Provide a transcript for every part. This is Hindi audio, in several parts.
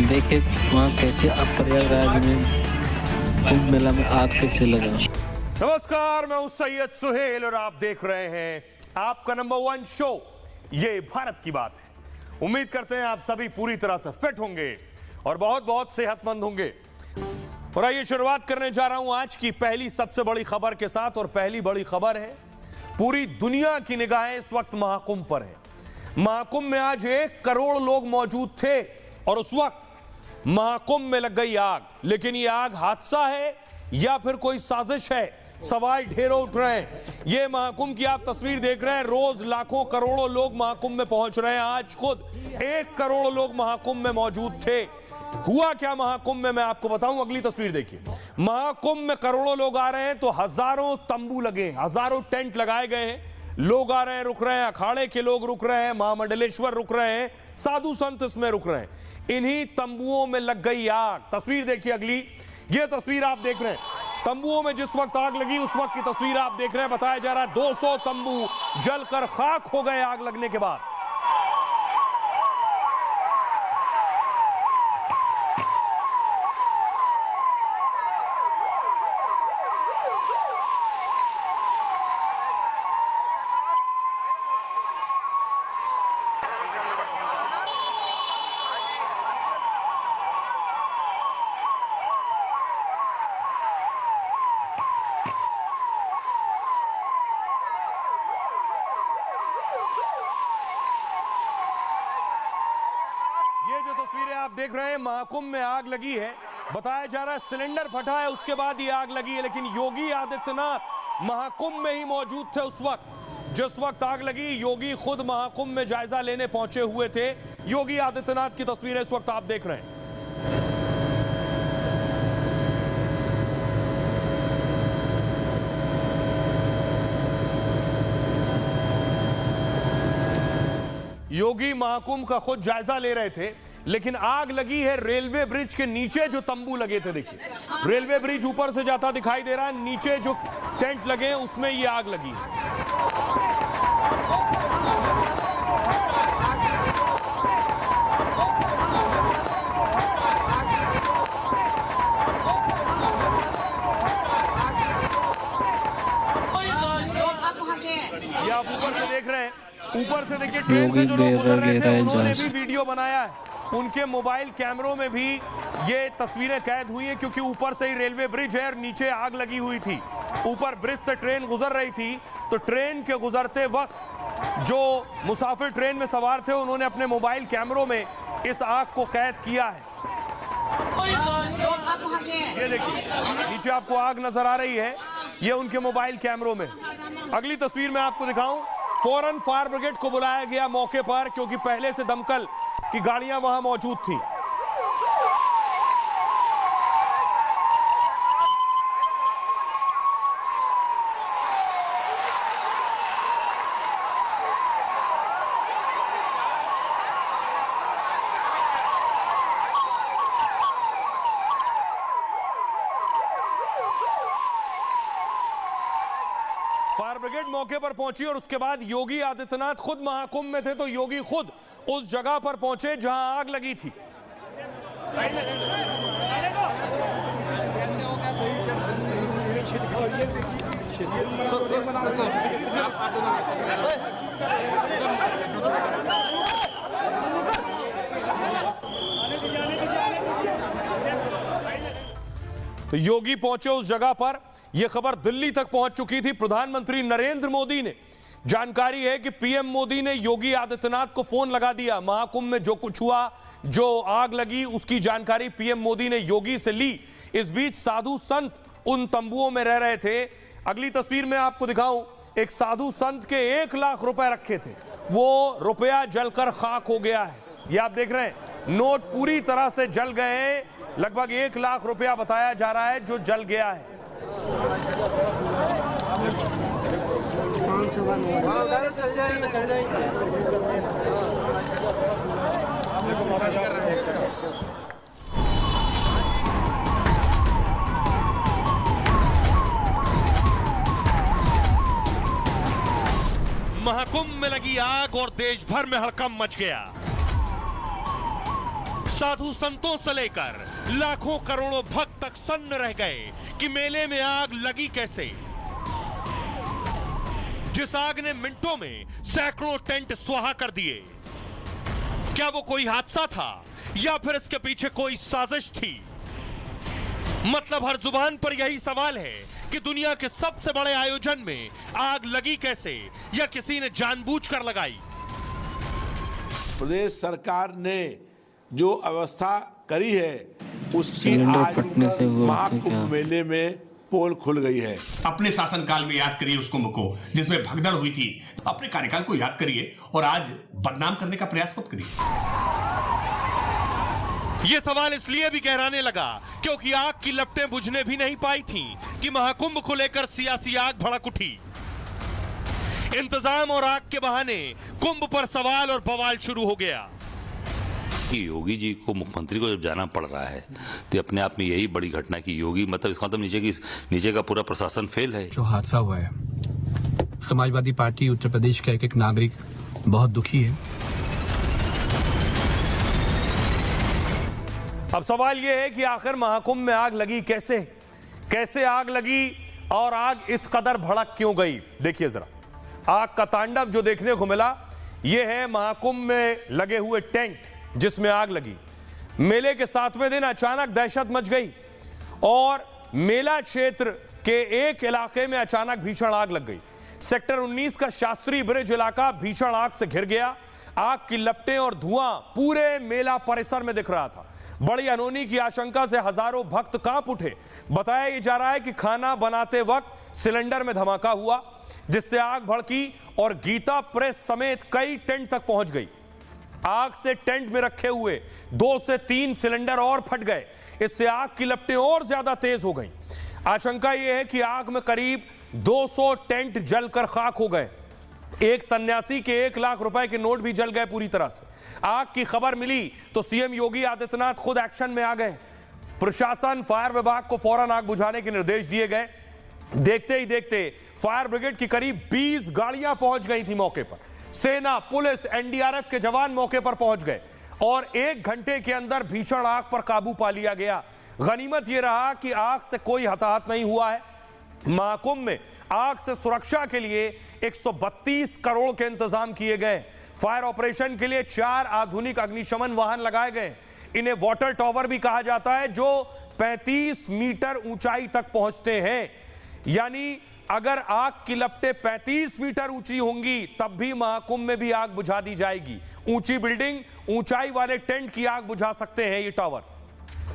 देखे वहाँ कैसे अब प्रयागराज में कुंभ मेला में आग कैसे लगा। नमस्कार, मैं हूं सैयद सुहेल और आप देख रहे हैं आपका नंबर 1 शो ये भारत की बात है। उम्मीद करते हैं आप सभी पूरी तरह से फिट होंगे और बहुत बहुत सेहतमंद होंगे। और आइए शुरुआत करने जा रहा हूं आज की पहली सबसे बड़ी खबर के साथ। और पहली बड़ी खबर है, पूरी दुनिया की निगाहें इस वक्त महाकुंभ पर है। महाकुंभ में आज 1 करोड़ लोग मौजूद थे और उस वक्त महाकुंभ में लग गई आग। लेकिन ये आग हादसा है या फिर कोई साजिश है, सवाल ढेरों उठ रहे हैं। ये महाकुंभ की आप तस्वीर देख रहे हैं, रोज लाखों करोड़ों लोग महाकुंभ में पहुंच रहे हैं। आज खुद 1 करोड़ लोग महाकुंभ में मौजूद थे। हुआ क्या महाकुंभ में, मैं आपको बताऊं, अगली तस्वीर देखिए। महाकुंभ में करोड़ों लोग आ रहे हैं तो हजारों तंबू लगे, हजारों टेंट लगाए गए हैं। लोग आ रहे हैं, रुक रहे हैं, अखाड़े के लोग रुक रहे हैं, महामंडलेश्वर रुक रहे हैं, साधु संत इसमें रुक रहे हैं। इन्हीं तंबुओं में लग गई आग। तस्वीर देखिए अगली, ये तस्वीर आप देख रहे हैं, तंबुओं में जिस वक्त आग लगी उस वक्त की तस्वीर आप देख रहे हैं। बताया जा रहा है 200 तंबू जलकर खाक हो गए आग लगने के बाद। ये जो तस्वीरें आप देख रहे हैं, महाकुंभ में आग लगी है। बताया जा रहा है सिलेंडर फटा है, उसके बाद ये आग लगी है। लेकिन योगी आदित्यनाथ महाकुंभ में ही मौजूद थे उस वक्त जिस वक्त आग लगी। योगी खुद महाकुंभ में जायजा लेने पहुंचे हुए थे। योगी आदित्यनाथ की तस्वीरें इस वक्त आप देख रहे हैं। योगी महाकुंभ का खुद जायजा ले रहे थे, लेकिन आग लगी है रेलवे ब्रिज के नीचे जो तंबू लगे थे। देखिए रेलवे ब्रिज ऊपर से जाता दिखाई दे रहा है, नीचे जो टेंट लगे हैं उसमें ये आग लगी है। ये आप ऊपर से देख रहे हैं, ऊपर से देखिए ट्रेन से जो लोग गुजर रहे थे उन्होंने भी वीडियो बनाया है। उनके मोबाइल कैमरों में भी ये तस्वीरें कैद हुई हैं, क्योंकि ऊपर से ही रेलवे ब्रिज है और नीचे आग लगी हुई थी। ऊपर ब्रिज से ट्रेन गुजर रही थी तो ट्रेन के गुजरते वक्त जो मुसाफिर ट्रेन में सवार थे उन्होंने अपने मोबाइल कैमरों में इस आग को कैद किया है। ये देखिए नीचे आपको आग नजर आ रही है, ये उनके मोबाइल कैमरों में। अगली तस्वीर में आपको दिखाऊं, फौरन फायर ब्रिगेड को बुलाया गया मौके पर, क्योंकि पहले से दमकल की गाड़ियां वहां मौजूद थी। फायर ब्रिगेड मौके पर पहुंची और उसके बाद योगी आदित्यनाथ खुद महाकुंभ में थे तो योगी खुद उस जगह पर पहुंचे जहां आग लगी थी। तो योगी पहुंचे उस जगह पर। यह खबर दिल्ली तक पहुंच चुकी थी। प्रधानमंत्री नरेंद्र मोदी ने, जानकारी है कि पीएम मोदी ने योगी आदित्यनाथ को फोन लगा दिया। महाकुंभ में जो कुछ हुआ, जो आग लगी, उसकी जानकारी पीएम मोदी ने योगी से ली। इस बीच साधु संत उन तंबुओं में रह रहे थे। अगली तस्वीर में आपको दिखाऊं, एक साधु संत के 1 लाख रुपए रखे थे, वो रुपया जलकर खाक हो गया है। ये आप देख रहे हैं, नोट पूरी तरह से जल गए हैं। लगभग 1 लाख रुपया बताया जा रहा है जो जल गया है। महाकुंभ में लगी आग और देश भर में हड़कंप मच गया। साधु संतों से लेकर लाखों करोड़ों भक्त तक सन्न रह गए कि मेले में आग लगी कैसे। जिस आग ने मिनटों में सैकड़ों टेंट स्वाहा कर दिए, क्या वो कोई हादसा था या फिर इसके पीछे कोई साजिश थी? मतलब हर जुबान पर यही सवाल है कि दुनिया के सबसे बड़े आयोजन में आग लगी कैसे, या किसी ने जानबूझकर लगाई। प्रदेश सरकार ने जो व्यवस्था करी है उसकी सिलेंडर आज फटने से हुआ महाकुंभ मेले में पोल खुल गई है। अपने शासनकाल में याद करिए उस कुंभ को जिसमें भगदड़ हुई थी। अपने कार्यकाल को याद करिए और आज बदनाम करने का प्रयास मत करिए। यह सवाल इसलिए भी गहराने लगा क्योंकि आग की लपटें बुझने भी नहीं पाई थीं कि महाकुंभ को लेकर सियासी आग भड़क उठी। इंतजाम और आग के बहाने कुंभ पर सवाल और बवाल शुरू हो गया। योगी जी को, मुख्यमंत्री को जब जाना पड़ रहा है तो अपने आप में यही बड़ी घटना की योगी, मतलब इसका मतलब नीचे का पूरा प्रशासन फेल है। जो हादसा हुआ है, समाजवादी पार्टी उत्तर प्रदेश का एक नागरिक बहुत दुखी है। अब सवाल यह है कि आखिर महाकुंभ में आग लगी कैसे आग लगी और आग इस कदर भड़क क्यों गई। देखिए जरा, आग का तांडव जो देखने को मिला यह है महाकुंभ में लगे हुए टेंट जिसमें आग लगी। मेले के 7वें दिन अचानक दहशत मच गई और मेला क्षेत्र के एक इलाके में अचानक भीषण आग लग गई। सेक्टर 19 का शास्त्री ब्रिज इलाका भीषण आग से घिर गया। आग की लपटें और धुआं पूरे मेला परिसर में दिख रहा था। बड़ी अनहोनी की आशंका से हजारों भक्त कांप उठे। बताया जा रहा है कि खाना बनाते वक्त सिलेंडर में धमाका हुआ जिससे आग भड़की और गीता प्रेस समेत कई टेंट तक पहुंच गई। आग से टेंट में रखे हुए 2 से 3 सिलेंडर और फट गए। इससे आग की लपटें और ज्यादा तेज हो गईं। आशंका यह है कि आग में करीब 200 टेंट जलकर खाक हो गए। एक सन्यासी के 1 लाख रुपए के नोट भी जल गए पूरी तरह से। आग की खबर मिली तो सीएम योगी आदित्यनाथ खुद एक्शन में आ गए। प्रशासन, फायर विभाग को फौरन आग बुझाने के निर्देश दिए गए। देखते ही देखते फायर ब्रिगेड की करीब 20 गाड़ियां पहुंच गई थी मौके पर। सेना, पुलिस, एनडीआरएफ के जवान मौके पर पहुंच गए और 1 घंटे के अंदर भीषण आग पर काबू पा लिया गया। गनीमत यह रहा कि आग से कोई हताहत नहीं हुआ है। महाकुंभ में आग से सुरक्षा के लिए 132 करोड़ के इंतजाम किए गए। फायर ऑपरेशन के लिए 4 आधुनिक अग्निशमन वाहन लगाए गए। इन्हें वाटर टावर भी कहा जाता है जो 35 मीटर ऊंचाई तक पहुंचते हैं। यानी अगर आग की लपटें 35 मीटर ऊंची होंगी तब भी महाकुंभ में भी आग बुझा दी जाएगी। ऊंची बिल्डिंग, ऊंचाई वाले टेंट की आग बुझा सकते हैं ये टावर।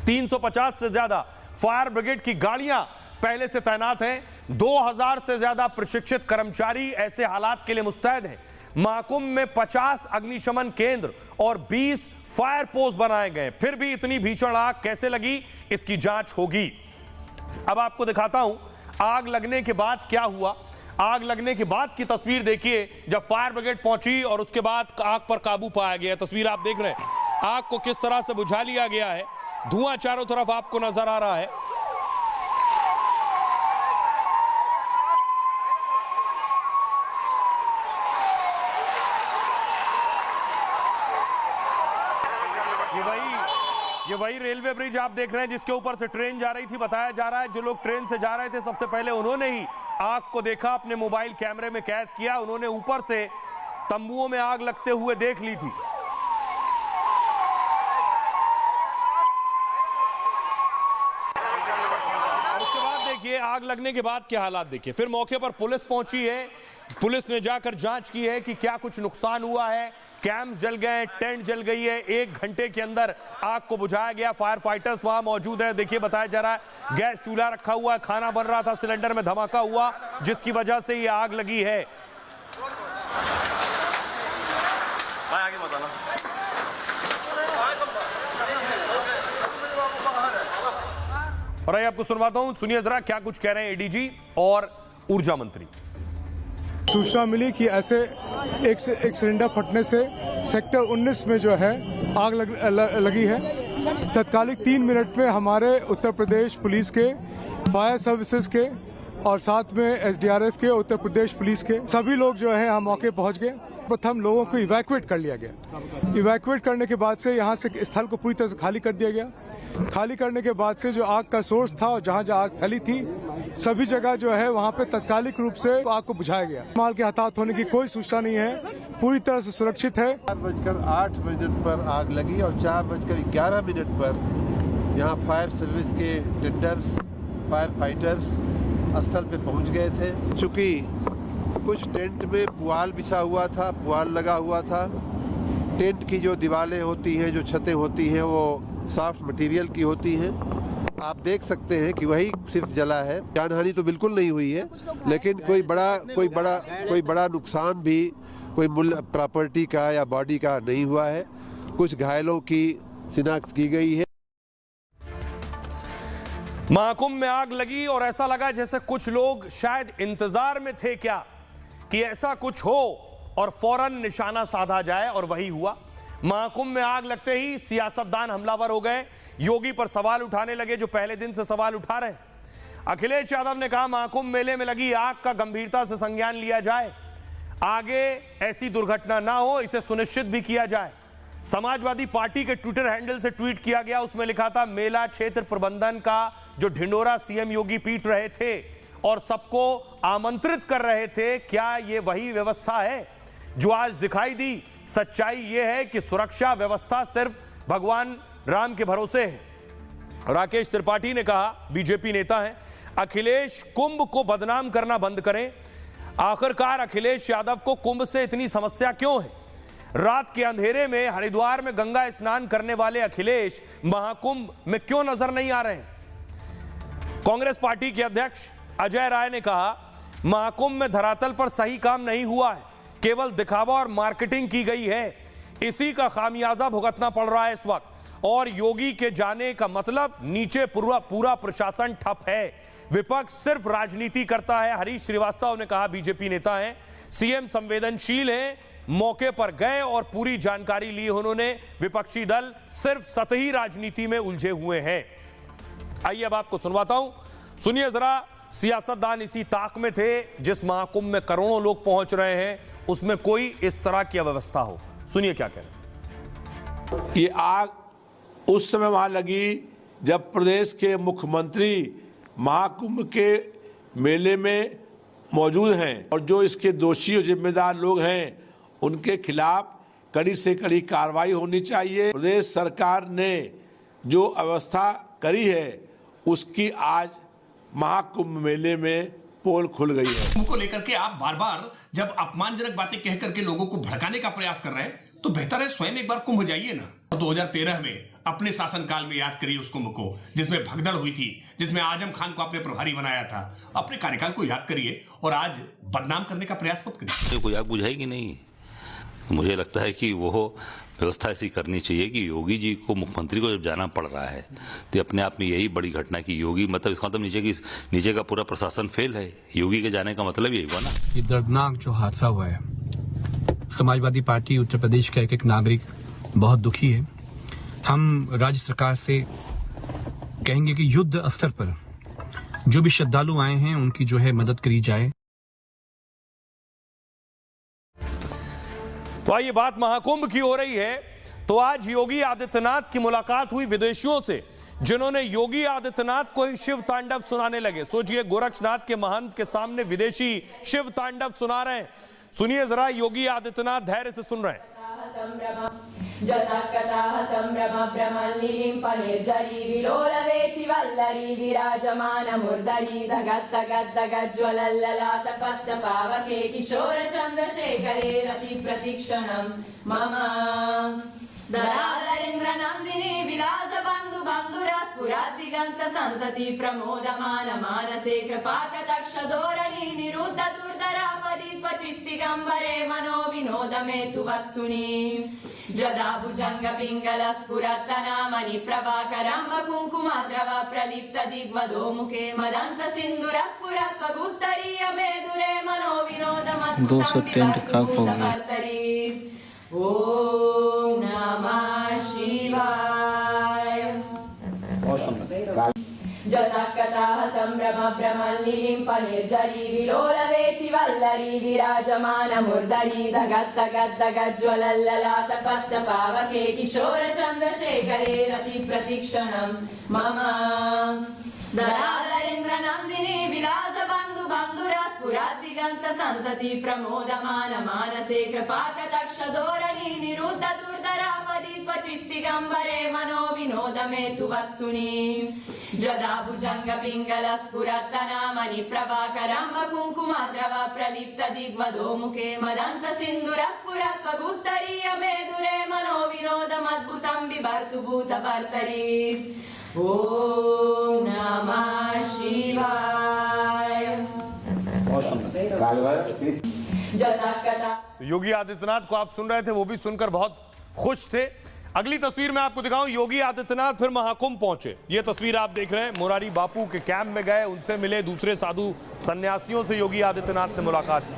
350 से ज्यादा फायर ब्रिगेड की गाड़ियां पहले से तैनात हैं। 2000 से ज्यादा प्रशिक्षित कर्मचारी ऐसे हालात के लिए मुस्तैद हैं। महाकुंभ में 50 अग्निशमन केंद्र और 20 फायर पोस्ट बनाए गए। फिर भी इतनी भीषण आग कैसे लगी, इसकी जांच होगी। अब आपको दिखाता हूं आग लगने के बाद क्या हुआ। आग लगने के बाद की तस्वीर देखिए जब फायर ब्रिगेड पहुंची और उसके बाद आग पर काबू पाया गया। तस्वीर आप देख रहे हैं आग को किस तरह से बुझा लिया गया है। धुआं चारों तरफ आपको नजर आ रहा है। ये वही रेलवे ब्रिज आप देख रहे हैं जिसके ऊपर से ट्रेन जा रही थी। बताया जा रहा है जो लोग ट्रेन से जा रहे थे सबसे पहले उन्होंने ही आग को देखा, अपने मोबाइल कैमरे में कैद किया। उन्होंने ऊपर से तंबुओं में आग लगते हुए देख ली थी। और उसके बाद देखिए आग लगने के बाद क्या हालात देखिए। फिर मौके पर पुलिस पहुंची है। पुलिस ने जाकर जांच की है कि क्या कुछ नुकसान हुआ है। कैंप्स जल गए, टेंट जल गई है। 1 घंटे के अंदर आग को बुझाया गया। फायर फाइटर्स वहां मौजूद है। देखिए बताया जा रहा है गैस चूल्हा रखा हुआ है, खाना बन रहा था, सिलेंडर में धमाका हुआ जिसकी वजह से ये आग लगी है। आगे बताना। और आइए आपको सुनवाता हूं, सुनिए जरा क्या कुछ कह रहे हैं एडीजी और ऊर्जा मंत्री। सूचना मिली कि ऐसे एक सिलेंडर फटने से सेक्टर 19 में जो है आग लगी है। तत्कालिक 3 मिनट में हमारे उत्तर प्रदेश पुलिस के, फायर सर्विसेज के और साथ में एसडीआरएफ के, उत्तर प्रदेश पुलिस के सभी लोग जो है यहाँ मौके पहुँच गए। प्रथम लोगों को इवैक्यूएट कर लिया गया। इवैक्यूएट करने के बाद से यहाँ से स्थल को पूरी तरह से खाली कर दिया गया। खाली करने के बाद से जो आग का सोर्स था और जहाँ जहाँ आग फैली थी सभी जगह जो है वहाँ पे तात्कालिक रूप से आग को बुझाया गया। माल के हताहत होने की कोई सूचना नहीं है, पूरी तरह से सुरक्षित है। 4:08 पर आग लगी और 4:11 पर यहाँ फायर सर्विस के टेंडर्स, फायर फाइटर्स स्थल पे पहुँच गए थे। चूँकि कुछ टेंट में पुआल बिछा हुआ था, पुआल लगा हुआ था। टेंट की जो दीवारें होती हैं, जो छतें होती हैं, वो सॉफ्ट मटेरियल की होती हैं। आप देख सकते हैं कि वही सिर्फ जला है। जानहानि तो बिल्कुल नहीं हुई है, लेकिन कोई बड़ा नुकसान भी कोई मूल्य प्रॉपर्टी का या बॉडी का नहीं हुआ है। कुछ घायलों की शिनाख्त की गई है। महाकुंभ में आग लगी और ऐसा लगा जैसे कुछ लोग शायद इंतजार में थे क्या कि ऐसा कुछ हो और फौरन निशाना साधा जाए, और वही हुआ। महाकुंभ में आग लगते ही सियासतदान हमलावर हो गए, योगी पर सवाल उठाने लगे जो पहले दिन से सवाल उठा रहे। अखिलेश यादव ने कहा महाकुंभ मेले में लगी आग का गंभीरता से संज्ञान लिया जाए, आगे ऐसी दुर्घटना ना हो इसे सुनिश्चित भी किया जाए। समाजवादी पार्टी के ट्विटर हैंडल से ट्वीट किया गया, उसमें लिखा था मेला क्षेत्र प्रबंधन का जो ढिंडोरा सीएम योगी पीट रहे थे और सबको आमंत्रित कर रहे थे, क्या ये वही व्यवस्था है जो आज दिखाई दी? सच्चाई यह है कि सुरक्षा व्यवस्था सिर्फ भगवान राम के भरोसे है। राकेश त्रिपाठी ने कहा, बीजेपी नेता हैं, अखिलेश कुंभ को बदनाम करना बंद करें। आखिरकार अखिलेश यादव को कुंभ से इतनी समस्या क्यों है? रात के अंधेरे में हरिद्वार में गंगा स्नान करने वाले अखिलेश महाकुंभ में क्यों नजर नहीं आ रहे हैं? कांग्रेस पार्टी के अध्यक्ष अजय राय ने कहा महाकुंभ में धरातल पर सही काम नहीं हुआ है, केवल दिखावा और मार्केटिंग की गई है, इसी का खामियाजा भुगतना पड़ रहा है इस वक्त। और योगी के जाने का मतलब नीचे पूरा प्रशासन ठप है, विपक्ष सिर्फ राजनीति करता है। हरीश श्रीवास्तव ने कहा, बीजेपी नेता हैं, सीएम संवेदनशील हैं, मौके पर गए और पूरी जानकारी ली उन्होंने, विपक्षी दल सिर्फ सतही राजनीति में उलझे हुए हैं। आइए अब आपको सुनवाता हूं, सुनिए जरा। सियासतदान इसी ताक में थे जिस महाकुंभ में करोड़ों लोग पहुंच रहे हैं उसमें कोई इस तरह की अव्यवस्था हो। सुनिए क्या कह रहे हैं। ये आग उस समय वहां लगी जब प्रदेश के मुख्यमंत्री महाकुंभ के मेले में मौजूद हैं और जो इसके दोषी और जिम्मेदार लोग हैं उनके खिलाफ कड़ी से कड़ी कार्रवाई होनी चाहिए। प्रदेश सरकार ने जो व्यवस्था करी है उसकी आज महाकुंभ मेले में पोल खुल गई है। कुंभ को लेकर के आप बार बार जब अपमानजनक बातें कह करके लोगों को भड़काने का प्रयास कर रहे हैं तो बेहतर है स्वयं एक बार कुंभ जाइए ना। 2013 में अपने शासनकाल में याद करिए उस कुंभ को जिसमें भगदड़ हुई थी, जिसमें आजम खान को आपने प्रभारी बनाया था। अपने कार्यकाल को याद करिए और आज बदनाम करने का प्रयास मत करिए। कोई आग बुझाएगी नहीं। मुझे लगता है कि वो व्यवस्था ऐसी करनी चाहिए कि योगी जी को, मुख्यमंत्री को जब जाना पड़ रहा है तो अपने आप में यही बड़ी घटना की योगी, मतलब इसका मतलब नीचे का पूरा प्रशासन फेल है। योगी के जाने का मतलब यही हुआ ना। ये दर्दनाक जो हादसा हुआ है, समाजवादी पार्टी उत्तर प्रदेश का एक नागरिक बहुत दुखी है। हम राज्य सरकार से कहेंगे कि युद्ध स्तर पर जो भी श्रद्धालु आए हैं उनकी जो है मदद करी जाए। तो आइए बात महाकुंभ की हो रही है, तो आज योगी आदित्यनाथ की मुलाकात हुई विदेशियों से जिन्होंने योगी आदित्यनाथ को ही शिव तांडव सुनाने लगे। सोचिए, गोरक्षनाथ के महंत के सामने विदेशी शिव तांडव सुना रहे हैं। सुनिए जरा, योगी आदित्यनाथ धैर्य से सुन रहे हैं। विराजमान मुर्दरी धगत धगत धगत ज्वलल्ललाट पत्त पावके किशोर चंद्रशेखरे रति प्रतीक्षणं मम धराधरेन्द्र नंदिनी विलास बंधु बंधुरा स्फुरत् दिगंत संतति प्रमोदमान मानसे कृपाकटाक्ष धोरणी निरुद्ध दुर्धरा पदीप चित्तिगंबरे मनो विनोद मेतु वस्तुनि जदा भुजंग पिंगल स्फुरत् नामनि प्रभाकरं कुंकुमद्रव प्रलिप्त दिग्वधो मुखे मदंत सिंधुर स्फुरत् वगुत्तरीय मेदुरे मनो विनोद मत्तरि ओम नमः शिवाय। जतकताः सम्भ्रम भ्रमन्निलिम्प निर्जरी विलोलवेचि वल्लरी विराजमानमुर्धरी धगद्धगद्धगज्ज्वलल्ललाट पद्मपावके किशोर चन्द्रशेखरे रति प्रतीक्षणं मम धराधरेन्द्र नन्दिनी विलास बन्धु बन्धुरा स्फुरद्दिगन्त सन्तति प्रमोदमान मानसे कृपाकटाक्ष धोरणी निरुद्ध दुर्धरापदीप चित्तिगम्बरे मनो विनोद मे तु वस्तुनि जदा भुजंग पिंगल स्फुरत्तनामनि प्रभाकरं कुङ्कुमद्रव प्रलिप्त दिग्वधो मुखे मदन्त सिन्दूर स्फुरत्वगुत्तरीय मेदुरे मनो विनोदमद्भुतं बिभर्तु भूतभर्तरि ओम नमः शिवाय। योगी आदित्यनाथ को आप सुन रहे थे, वो भी सुनकर बहुत खुश थे। अगली तस्वीर में आपको दिखाऊं, योगी आदित्यनाथ फिर महाकुंभ पहुंचे। ये तस्वीर आप देख रहे हैं, मोरारी बापू के कैंप में गए, उनसे मिले, दूसरे साधु सन्यासियों से योगी आदित्यनाथ ने मुलाकात की।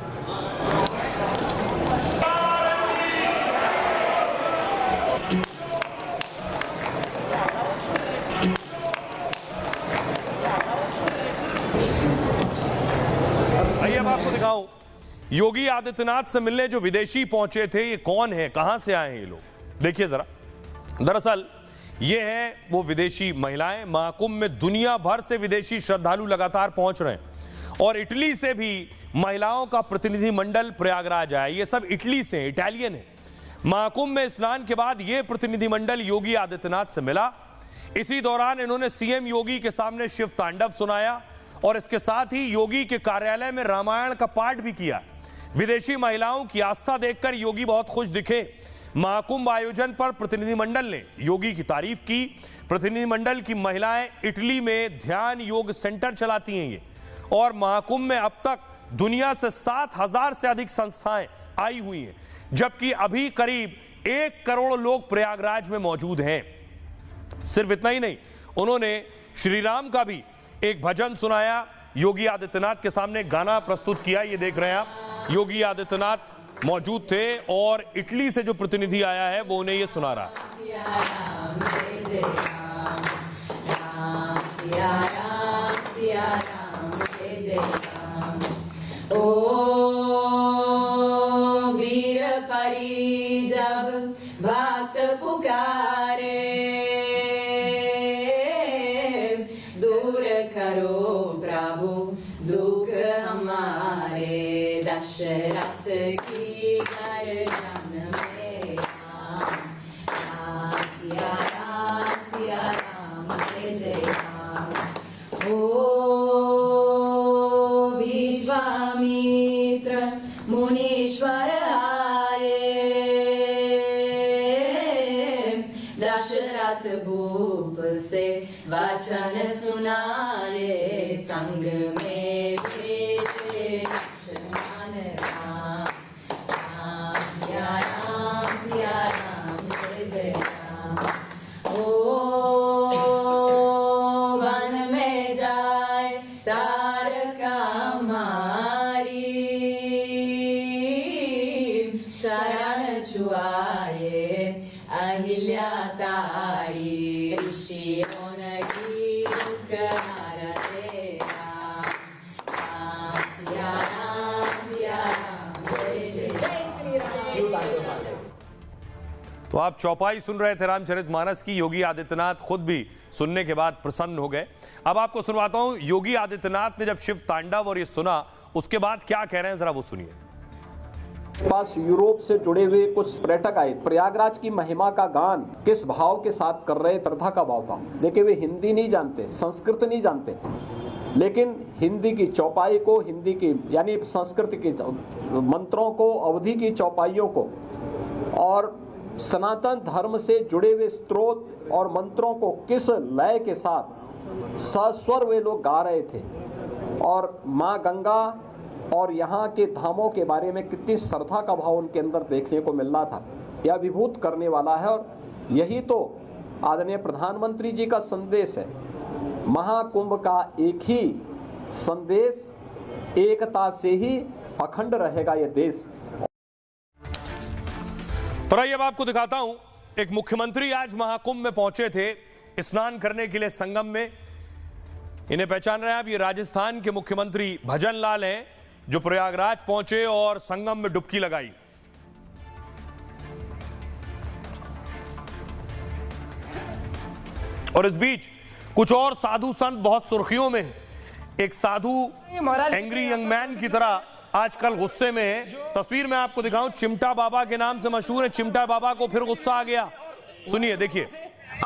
अब आपको दिखाऊं, योगी आदित्यनाथ से मिलने जो विदेशी पहुंचे थे, ये कौन है, कहां से आए हैं ये लोग, देखिए जरा। दरअसल ये हैं वो विदेशी महिलाएं। महाकुंभ में दुनिया भर से विदेशी श्रद्धालु लगातार पहुंच रहे हैं और इटली से भी महिलाओं का प्रतिनिधिमंडल प्रयागराज आया। ये सब इटली से, इटालियन है। महाकुंभ में स्नान के बाद ये प्रतिनिधिमंडल योगी आदित्यनाथ से मिला। इसी दौरान इन्होंने सीएम योगी के सामने शिव तांडव सुनाया और इसके साथ ही योगी के कार्यालय में रामायण का पाठ भी किया। विदेशी महिलाओं की आस्था देखकर योगी बहुत खुश दिखे। महाकुंभ आयोजन पर प्रतिनिधिमंडल ने योगी की तारीफ की। प्रतिनिधिमंडल की महिलाएं इटली में ध्यान योग सेंटर चलाती हैं ये, और महाकुंभ में अब तक दुनिया से 7,000 से अधिक संस्थाएं आई हुई हैं, जबकि अभी करीब 1 करोड़ लोग प्रयागराज में मौजूद हैं। सिर्फ इतना ही नहीं, उन्होंने श्री राम का भी एक भजन सुनाया। योगी आदित्यनाथ के सामने गाना प्रस्तुत किया, ये देख रहे हैं आप। योगी आदित्यनाथ मौजूद थे और इटली से जो प्रतिनिधि आया है वो उन्हें ये सुना रहा। ओ वीर परी जब भक्त पुकारे, दूर करो प्रभु दुख हमारे, दशरथ की गर्दन में राम सिया राम जय जय राम। ओ विश्वामित्र मुनीश्वर आए, दशरथ भूप से वचन सुनाए, संग में भेजे लक्ष्मण राम। राम सिया राम जय जय राम। ओ वन में जाए तारका मारी, चरण छुआए अहिल्या तारी, ऋषियों की दुख हरते राम। राम सिया राम जय जय श्री राम। तो आप चौपाई सुन रहे थे रामचरितमानस की। योगी आदित्यनाथ खुद भी सुनने के बाद प्रसन्न हो गए। अब आपको सुनवाता हूं, योगी आदित्यनाथ ने जब शिव तांडव और ये सुना, उसके बाद क्या कह रहे हैं, जरा वो सुनिए। पास यूरोप से जुड़े हुए कुछ पर्यटक आए। प्रयागराज की महिमा का गान किस भाव के साथ कर रहे, श्रद्धा का भाव था। देखिए, वे हिंदी नहीं जानते, संस्कृत नहीं जानते, लेकिन हिंदी की चौपाई को, हिंदी की यानी संस्कृत के मंत्रों को, अवधि की चौपाइयों को और सनातन धर्म से जुड़े हुए स्त्रोत और मंत्रों को किस लय के साथ सस्वर वे लोग गा रहे थे, और माँ गंगा और यहाँ के धामों के बारे में कितनी श्रद्धा का भाव उनके अंदर देखने को मिल रहा था। यह विभूत करने वाला है, और यही तो आदरणीय प्रधानमंत्री जी का संदेश है। महाकुंभ का एक ही संदेश, एकता से ही अखंड रहेगा यह देश। पर अब आपको दिखाता हूं, एक मुख्यमंत्री आज महाकुंभ में पहुंचे थे स्नान करने के लिए संगम में। इन्हें पहचान रहे हैं आप, ये राजस्थान के मुख्यमंत्री भजन लाल हैं जो प्रयागराज पहुंचे और संगम में डुबकी लगाई। और इस बीच कुछ और साधु संत बहुत सुर्खियों में हैं। एक साधु एंग्री यंग मैन की तरह आजकल गुस्से में है। तस्वीर में आपको दिखाऊं, चिमटा बाबा के नाम से मशहूर है। चिमटा बाबा को फिर गुस्सा आ गया, सुनिए, देखिए।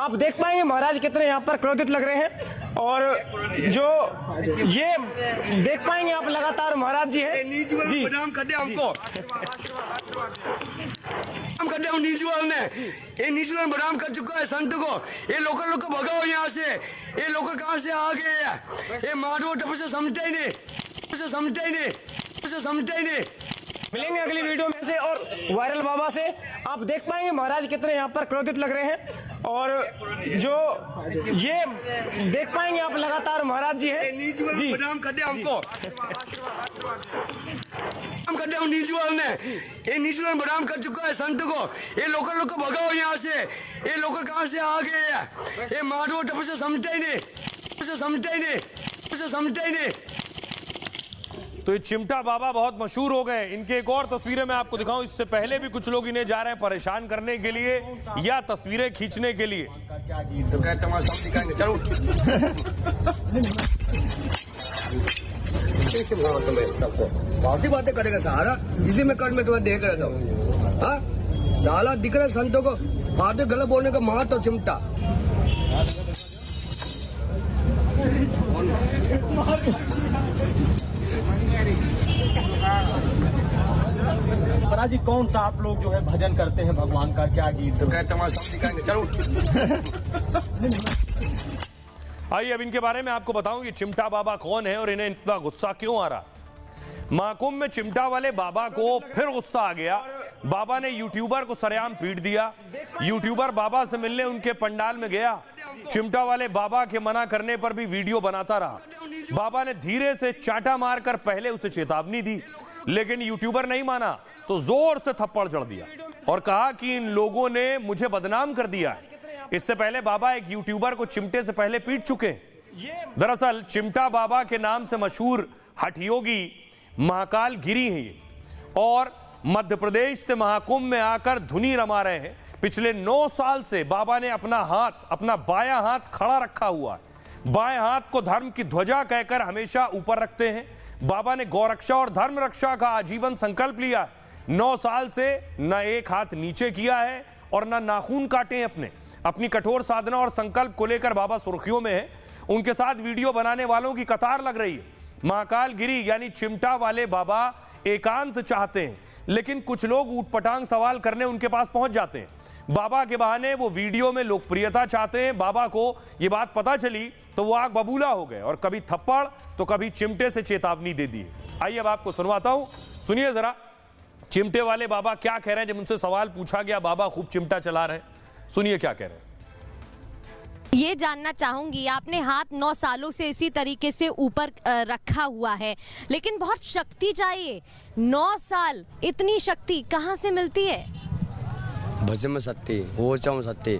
आप देख पाएंगे महाराज कितने यहाँ पर क्रोधित लग रहे हैं और जो ये देख पाएंगे आप लगातार महाराज जी है जी बदनाम कर दे हमको, हम कर दे नीचवाल ने, ये नीचवाल बदनाम कर चुका है संत को। ये लोकल को भगाओ यहाँ से, ये लोकल कहाँ से आ गए हैं, ये माधव तब से समझते ही नहीं, समझते ही नहीं। मिलेंगे अगली वीडियो में से और वायरल बाबा से। आप देख पाएंगे महाराज कितने यहाँ पर क्रोधित लग रहे हैं और जो ये देख पाएंगे आप लगातार महाराज जी है जी बदनाम कर दे हमको, हम कर दे नीचवाल ने, ये नीचवाल बदनाम कर चुका है संत को। ये लोकल को भगाओ यहाँ से, ये लोकल कहाँ से आ गए हैं, ये माधव तब से समझते ही नहीं। तो ये चिमटा बाबा बहुत मशहूर हो गए। इनके एक और तस्वीरें मैं आपको दिखाऊं, इससे पहले भी कुछ लोग इन्हें जा रहे हैं परेशान करने के लिए या तस्वीरें खींचने के लिए। तो कहते हैं सब दिखाएंगे, चलो सबको काफी बातें करेगा सारा, इसी में कर में तुम्हें देख रहा था। हाँ साला दिख रहा संतों को फाटे गलत बोलने का मार तो चिमटा। महाराज जी कौन सा आप लोग जो है भजन करते हैं भगवान का, क्या गीत? तो कहते हैं सब दिखाएंगे, चलो। आइए अब इनके बारे में आपको बताऊं, ये चिमटा बाबा कौन है और इन्हें इतना गुस्सा क्यों आ रहा। महाकुंभ में चिमटा वाले बाबा को फिर गुस्सा आ गया। बाबा ने यूट्यूबर को सरेआम पीट दिया। यूट्यूबर बाबा से मिलने उनके पंडाल में गया। चिमटा वाले बाबा के मना करने पर भी वीडियो बनाता रहा। बाबा ने धीरे से चाटा मारकर पहले उसे चेतावनी दी, लेकिन यूट्यूबर नहीं माना तो जोर से थप्पड़ जड़ दिया और कहा कि इन लोगों ने मुझे बदनाम कर दिया। इससे पहले बाबा एक यूट्यूबर को चिमटे से पहले पीट चुके। दरअसल चिमटा बाबा के नाम से मशहूर हठयोगी महाकाल गिरी हैं ये, और मध्य प्रदेश से महाकुंभ में आकर धुनी रमा रहे हैं। पिछले 9 साल से बाबा ने अपना बायां हाथ खड़ा रखा हुआ है। बाएं हाथ को धर्म की ध्वजा कहकर हमेशा ऊपर रखते हैं। बाबा ने गौरक्षा और धर्म रक्षा का आजीवन संकल्प लिया है। 9 साल से न एक हाथ नीचे किया है और न नाखून काटे हैं। अपनी कठोर साधना और संकल्प को लेकर बाबा सुर्खियों में है। उनके साथ वीडियो बनाने वालों की कतार लग रही है। महाकाल गिरी यानी चिमटा वाले बाबा एकांत चाहते हैं, लेकिन कुछ लोग ऊटपटांग सवाल करने उनके पास पहुंच जाते हैं। बाबा के बहाने वो वीडियो में लोकप्रियता चाहते हैं। बाबा को ये बात पता चली तो वो आग बबूला हो गए और कभी थप्पड़ तो कभी चिमटे से चेतावनी दे दी। आइए अब आपको सुनवाता हूं, सुनिए जरा चिमटे वाले बाबा क्या कह रहे हैं। जब उनसे सवाल पूछा गया, बाबा खूब चिमटा चला रहे हैं, सुनिए क्या कह रहे हैं। ये जानना चाहूंगी, आपने हाथ 9 सालों से इसी तरीके से ऊपर रखा हुआ है, लेकिन बहुत शक्ति चाहिए। 9 साल इतनी शक्ति कहाँ से मिलती है? भजन में शक्ति, ऊर्जा में शक्ति,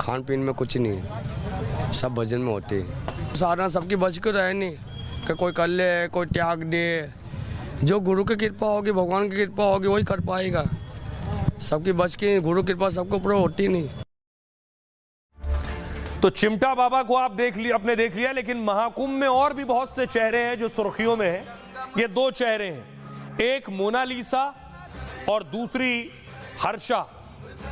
खान पीन में कुछ नहीं, सब भजन में होते हैं। साधना सबकी बच के रहे नहीं कि कोई कर ले, कोई त्याग दे। जो गुरु की कृपा होगी, भगवान की कृपा होगी, वही कर पाएगा। सबकी बच की गुरु कृपा सबको पूरा होती नहीं। तो चिमटा बाबा को आप आपने देख लिया, लेकिन महाकुंभ में और भी बहुत से चेहरे हैं जो सुर्खियों में हैं। ये 2 चेहरे हैं, एक मोनालिसा और दूसरी हर्षा,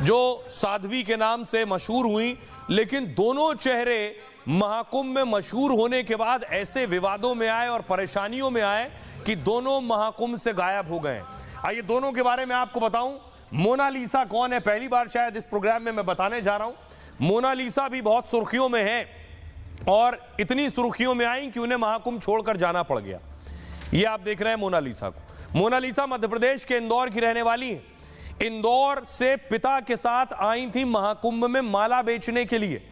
जो साध्वी के नाम से मशहूर हुई। लेकिन दोनों चेहरे महाकुंभ में मशहूर होने के बाद ऐसे विवादों में आए और परेशानियों में आए कि दोनों महाकुंभ से गायब हो गए। आइए दोनों के बारे में आपको बताऊं। मोनालिसा कौन है, पहली बार शायद इस प्रोग्राम में मैं बताने जा रहा हूं। मोनालिसा भी बहुत सुर्खियों में है और इतनी सुर्खियों में आई कि उन्हें महाकुंभ छोड़कर जाना पड़ गया। ये आप देख रहे हैं मोनालिसा को। मोनालिसा मध्य प्रदेश के इंदौर की रहने वाली है। इंदौर से पिता के साथ आई थी महाकुंभ में माला बेचने के लिए।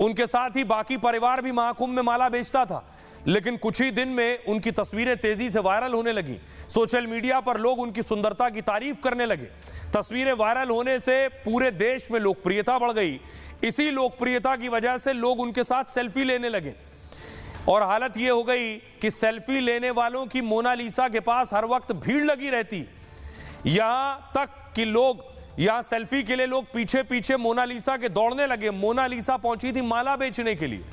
उनके साथ ही बाकी परिवार भी महाकुंभ में माला बेचता था, लेकिन कुछ ही दिन में उनकी तस्वीरें तेजी से वायरल होने लगी। सोशल मीडिया पर लोग उनकी सुंदरता की तारीफ करने लगे। तस्वीरें वायरल होने से पूरे देश में लोकप्रियता बढ़ गई। इसी लोकप्रियता की वजह से लोग उनके साथ सेल्फी लेने लगे। और हालत ये हो गई कि सेल्फी लेने वालों की मोनालिसा के पास हर वक्त भीड़ लगी रहती, यहां तक कि लोग यहां सेल्फी के लिए लोग पीछे पीछे मोनालिसा के दौड़ने लगे। मोनालिसा पहुंची थी माला बेचने के लिए,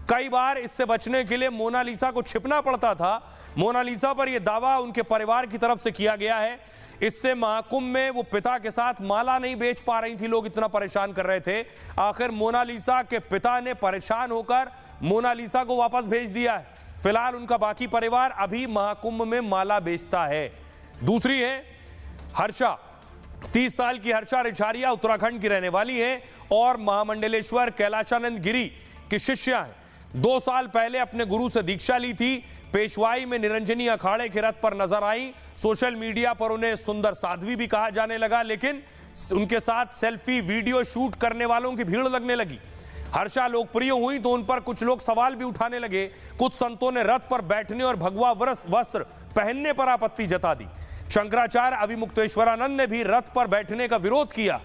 कई बार इससे बचने के लिए मोनालिसा को छिपना पड़ता था। मोनालिसा पर यह दावा उनके परिवार की तरफ से किया गया है, इससे महाकुंभ में वो पिता के साथ माला नहीं बेच पा रही थी, लोग इतना परेशान कर रहे थे। आखिर मोनालिसा के पिता ने परेशान होकर मोनालिसा को वापस भेज दिया है। फिलहाल उनका बाकी परिवार अभी महाकुंभ में माला बेचता है। दूसरी है हर्षा, 30 साल की हर्षा रिछारिया उत्तराखंड की रहने वाली है और महामंडलेश्वर कैलाशानंद गिरी की शिष्या है। 2 साल पहले अपने गुरु से दीक्षा ली थी। पेशवाई में निरंजनी अखाड़े के रथ पर नजर आई। सोशल मीडिया पर उन्हें सुंदर साध्वी भी कहा जाने लगा, लेकिन उनके साथ सेल्फी वीडियो शूट करने वालों की भीड़ लगने लगी। हर्षा लोकप्रिय हुई तो उन पर कुछ लोग सवाल भी उठाने लगे। कुछ संतों ने रथ पर बैठने और भगवा वस्त्र पहनने पर आपत्ति जता दी। शंकराचार्य अविमुक्तेश्वरानंद ने भी रथ पर बैठने का विरोध किया।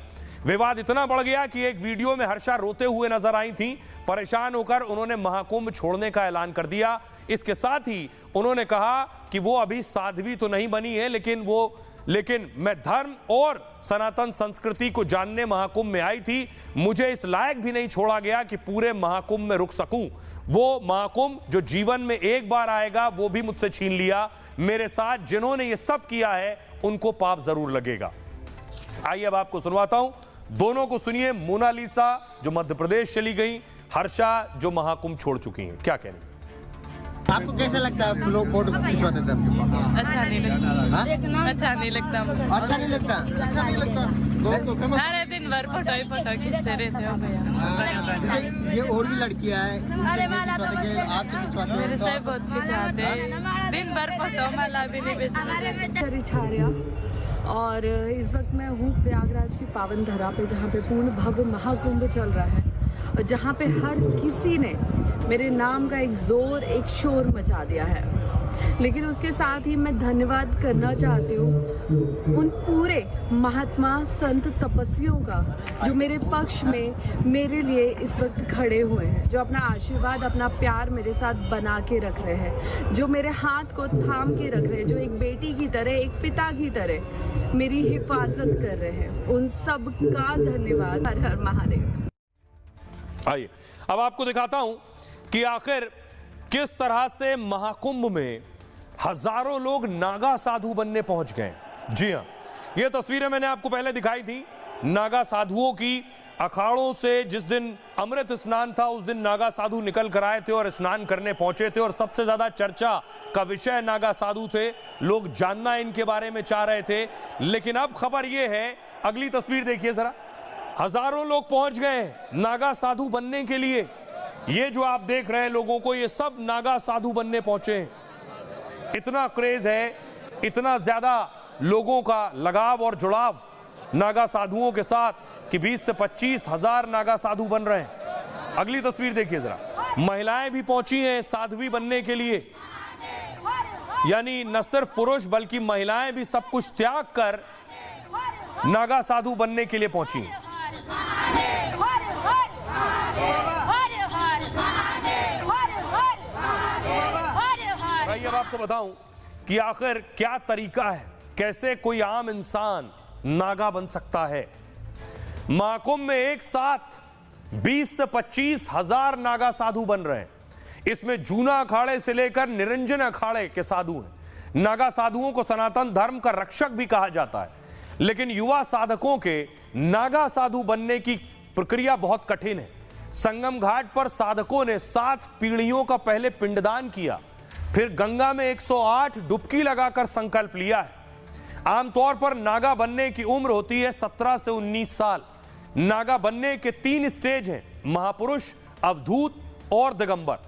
विवाद इतना बढ़ गया कि एक वीडियो में हर्षा रोते हुए नजर आई थी। परेशान होकर उन्होंने महाकुंभ छोड़ने का ऐलान कर दिया। इसके साथ ही उन्होंने कहा कि वो अभी साध्वी तो नहीं बनी है, लेकिन मैं धर्म और सनातन संस्कृति को जानने महाकुंभ में आई थी। मुझे इस लायक भी नहीं छोड़ा गया कि पूरे महाकुंभ में रुक सकूं। वो महाकुंभ जो जीवन में एक बार आएगा वो भी मुझसे छीन लिया। मेरे साथ जिन्होंने ये सब किया है उनको पाप जरूर लगेगा। आइए अब आपको सुनवाता हूं, दोनों को सुनिए। मोनालिसा जो मध्य प्रदेश चली गई, हर्षा जो महाकुंभ छोड़ चुकी हैं, क्या कह रही हैं? आपको कैसा लगता है लोग फोटो खिंचवाते थे आपके पास? अच्छा नहीं लगता। अच्छा नहीं लगता। अच्छा नहीं लगता। अच्छा नहीं लगता। अरे दिन भर फोटो ही फोटो खींचते रहते हो भैया। ये और भी लड़कियां हैं, मेरे से बहुत खिंचाते, दिन भर फोटो माला भी नहीं बेचते। रिछारिया और इस वक्त मैं हूँ प्रयागराज की पावन धरा पे, जहाँ पे पूर्ण भव्य महाकुंभ चल रहा है और जहाँ पे हर किसी ने मेरे नाम का एक शोर मचा दिया है। लेकिन उसके साथ ही मैं धन्यवाद करना चाहती हूँ उन पूरे महात्मा संत तपस्वियों का जो मेरे पक्ष में मेरे लिए इस वक्त खड़े हुए हैं, जो अपना आशीर्वाद अपना प्यार मेरे साथ बना के रख रहे हैं, जो मेरे हाथ को थाम के रख रहे हैं, जो एक बेटी की तरह एक पिता की तरह मेरी हिफाजत कर रहे हैं। उन सब का धन्यवाद। हर हर महादेव। आइए अब आपको दिखाता हूं कि आखिर किस तरह से महाकुंभ में हजारों लोग नागा साधु बनने पहुंच गए। जी हां, ये तस्वीरें मैंने आपको पहले दिखाई थी नागा साधुओं की। अखाड़ों से जिस दिन अमृत स्नान था उस दिन नागा साधु निकल कर आए थे और स्नान करने पहुंचे थे और सबसे ज्यादा चर्चा का विषय नागा साधु थे। लोग जानना इनके बारे में चाह रहे थे। लेकिन अब खबर यह है, अगली तस्वीर देखिए जरा, हजारों लोग पहुंच गए नागा साधु बनने के लिए। ये जो आप देख रहे हैं लोगों को, ये सब नागा साधु बनने पहुंचे हैं। इतना क्रेज है, इतना ज्यादा लोगों का लगाव और जुड़ाव नागा साधुओं के साथ कि 20 से 25 हजार नागा साधु बन रहे हैं। अगली तस्वीर देखिए जरा, महिलाएं भी पहुंची हैं साध्वी बनने के लिए। यानी न सिर्फ पुरुष बल्कि महिलाएं भी सब कुछ त्याग कर नागा साधु बनने के लिए पहुंची हैं। भाई अब आपको बताऊं कि आखिर क्या तरीका है, कैसे कोई आम इंसान नागा बन सकता है। महाकुंभ में एक साथ 20 से 25 हजार नागा साधु बन रहे हैं। इसमें जूना अखाड़े से लेकर निरंजन अखाड़े के साधु हैं। नागा साधुओं को सनातन धर्म का रक्षक भी कहा जाता है। लेकिन युवा साधकों के नागा साधु बनने की प्रक्रिया बहुत कठिन है। संगम घाट पर साधकों ने 7 पीढ़ियों का पहले पिंडदान किया, फिर गंगा में 108 डुबकी लगाकर संकल्प लिया है। आमतौर पर नागा बनने की उम्र होती है 17 से 19 साल। नागा बनने के 3 स्टेज हैं, महापुरुष, अवधूत और दिगंबर।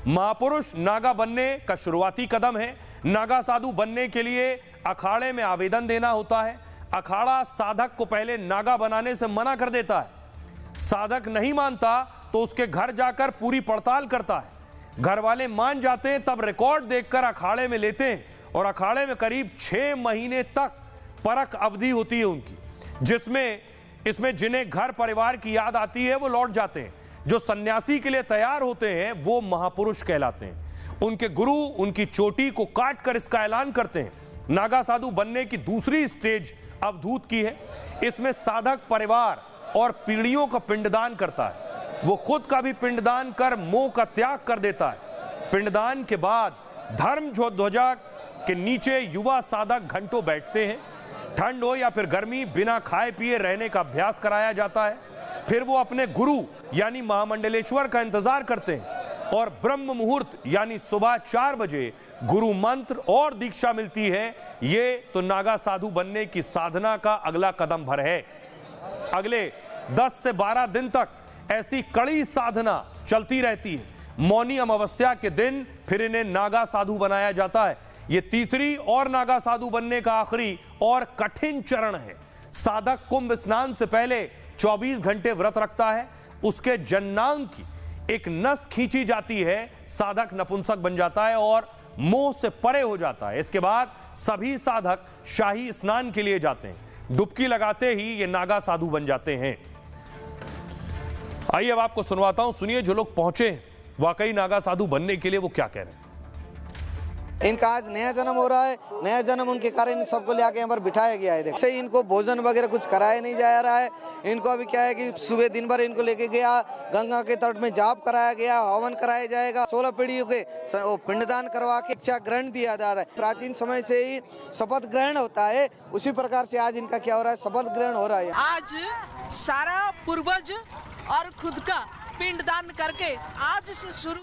महापुरुष नागा बनने का शुरुआती कदम है। नागा साधु बनने के लिए अखाड़े में आवेदन देना होता है। अखाड़ा साधक को पहले नागा बनाने से मना कर देता है। साधक नहीं मानता तो उसके घर जाकर पूरी पड़ताल करता है। घर वाले मान जाते हैं तब रिकॉर्ड देखकर अखाड़े में लेते हैं और अखाड़े में करीब 6 महीने तक परख अवधि होती है उनकी, इसमें जिन्हें घर परिवार की याद आती है वो लौट जाते हैं। जो सन्यासी के लिए तैयार होते हैं वो महापुरुष कहलाते हैं। उनके गुरु उनकी चोटी को काट कर इसका ऐलान करते हैं। नागा साधु बनने की दूसरी स्टेज अवधूत की है। इसमें साधक परिवार और पीढ़ियों का पिंडदान करता है। वो खुद का भी पिंडदान कर मोह का त्याग कर देता है। पिंडदान के बाद धर्म ध्वजा के नीचे युवा साधक घंटों बैठते हैं। ठंड हो या फिर गर्मी, बिना खाए पिए रहने का अभ्यास कराया जाता है। फिर वो अपने गुरु यानी महामंडलेश्वर का इंतजार करते हैं और ब्रह्म मुहूर्त यानी सुबह 4 बजे गुरु मंत्र और दीक्षा मिलती है। ये तो नागा साधु बनने की साधना का अगला कदम भर है। अगले 10 से 12 दिन तक ऐसी कड़ी साधना चलती रहती है। मौनी अमावस्या के दिन फिर इन्हें नागा साधु बनाया जाता है। ये तीसरी और नागा साधु बनने का आखिरी और कठिन चरण है। साधक कुंभ स्नान से पहले 24 घंटे व्रत रखता है। उसके जन्नांग की एक नस खींची जाती है। साधक नपुंसक बन जाता है और मोह से परे हो जाता है। इसके बाद सभी साधक शाही स्नान के लिए जाते हैं। डुबकी लगाते ही ये नागा साधु बन जाते हैं। आइए अब आपको सुनवाता हूं, सुनिए जो लोग पहुंचे वाकई नागा साधु बनने के लिए वो क्या कह रहे हैं। इनका आज नया जन्म हो रहा है। नया जन्म उनके कारण इन सबको लेके यहाँ पर बिठाया गया है। देखिए इनको भोजन वगैरह कुछ कराया नहीं जा रहा है। इनको अभी क्या है कि सुबह दिन भर इनको लेके गया, गंगा के तट में जाप कराया गया, हवन कराया जाएगा। 16 पीढ़ियों के पिंडदान करवा के इच्छा ग्रहण दिया जा रहा है। प्राचीन समय से ही शपथ ग्रहण होता है, उसी प्रकार से आज इनका क्या हो रहा है, शपथ ग्रहण हो रहा है। आज सारा पूर्वज और खुद का पिंडदान करके आज से शुरू